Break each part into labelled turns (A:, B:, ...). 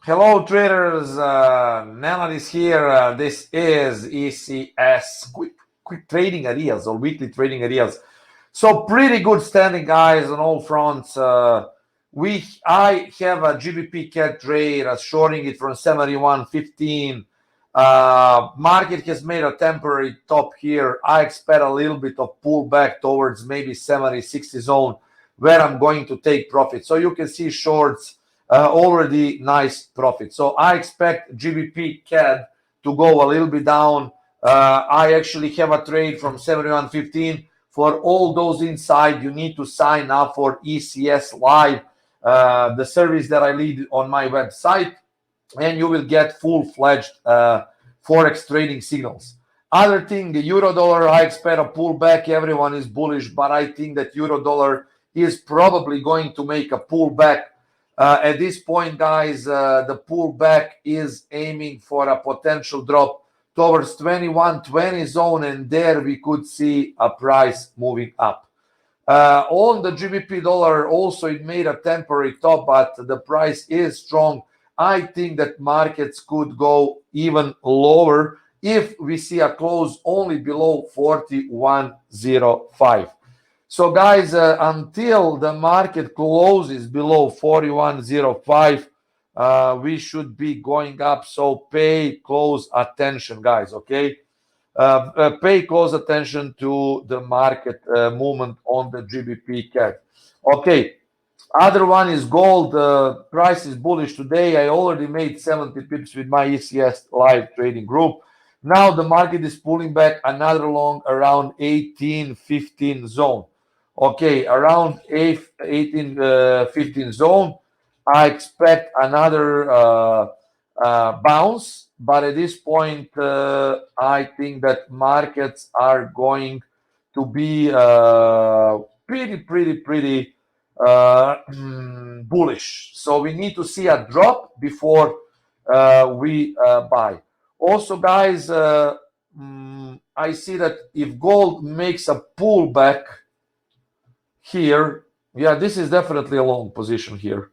A: Hello traders, Nenad is here. This is ECS quick trading ideas or weekly trading ideas. So pretty good standing, guys, on all fronts. I have a GBP CAD trade, shorting it from 71.15. Market has made a temporary top here. I expect a little bit of pullback towards maybe 70-60 zone where I'm going to take profit. So you can see shorts. Already nice profit. So I expect GBP CAD to go a little bit down. I actually have a trade from 71.15. For all those inside, you need to sign up for ecsLIVE, the service that I lead on my website, and you will get full-fledged Forex trading signals. Other thing, the euro-dollar, I expect a pullback. Everyone is bullish, but I think that euro-dollar is probably going to make a pullback. At this point, guys, the pullback is aiming for a potential drop towards 21.20 zone, and there we could see a price moving up. On the GBP dollar, also it made a temporary top, but the price is strong. I think that markets could go even lower if we see a close only below 41.05. So guys, until the market closes below 41.05, we should be going up. So pay close attention, guys, okay? Pay close attention to the market movement on the GBP CAD. Okay, other one is gold. Price is bullish today. I already made 70 pips with my ECS live trading group. Now the market is pulling back another long around 18.15 zone. Okay, around 18.15 zone, I expect another bounce. But at this point, I think that markets are going to be pretty bullish. So we need to see a drop before we buy. Also, guys, I see that if gold makes a pullback here, yeah, this is definitely a long position here.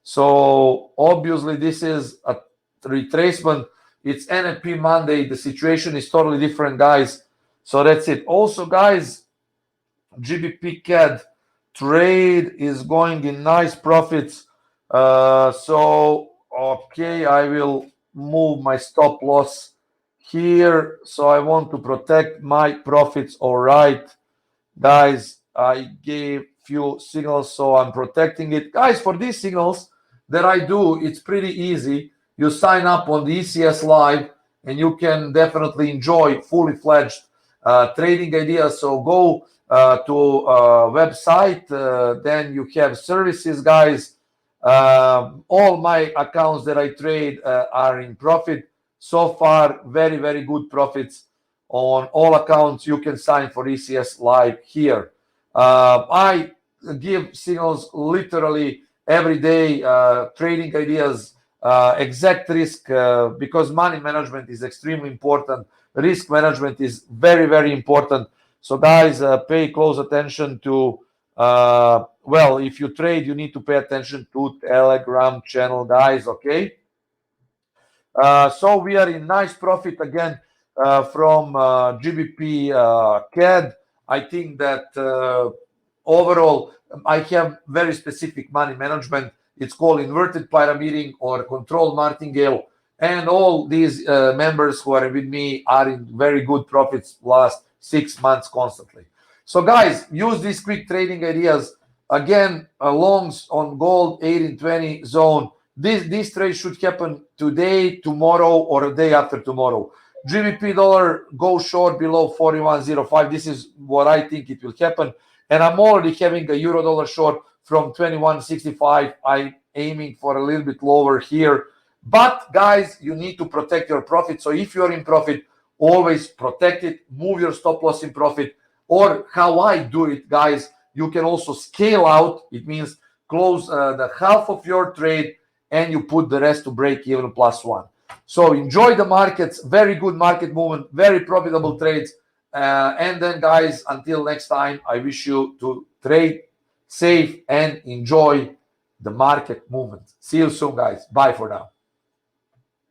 A: So obviously this is a retracement. It's NFP Monday. The situation is totally different, guys. So that's it. Also, guys, GBP CAD trade is going in nice profits. So okay, I will move my stop loss here. So I want to protect my profits. All right, guys, I gave few signals, so I'm protecting it. Guys, for these signals that I do, it's pretty easy. You sign up on the ECS Live, and you can definitely enjoy fully fledged trading ideas. So go to website, then you have services, guys. All my accounts that I trade are in profit. So far, very good profits on all accounts. You can sign for ECS Live here. I give signals literally every day, trading ideas, exact risk, because money management is extremely important. Risk management is very important. So guys, pay close attention to, well, if you trade, you need to pay attention to Telegram channel, guys, okay? So we are in nice profit again from GBP CAD. I think that overall, I have very specific money management. It's called inverted pyramiding or controlled martingale. And all these members who are with me are in very good profits last 6 months constantly. So guys, use these quick trading ideas. Again, longs on gold, 18-20 zone. This trade should happen today, tomorrow, or a day after tomorrow. GBP dollar go short below 41.05. This is what I think it will happen. And I'm already having a euro dollar short from 21.65. I'm aiming for a little bit lower here. But guys, you need to protect your profit. So if you're in profit, always protect it. Move your stop loss in profit. Or how I do it, guys, you can also scale out. It means close the half of your trade and you put the rest to break even +1. So enjoy the markets. Very good market movement. Very profitable trades. And then, guys, until next time, I wish you to trade safe and enjoy the market movement. See you soon, guys. Bye for now.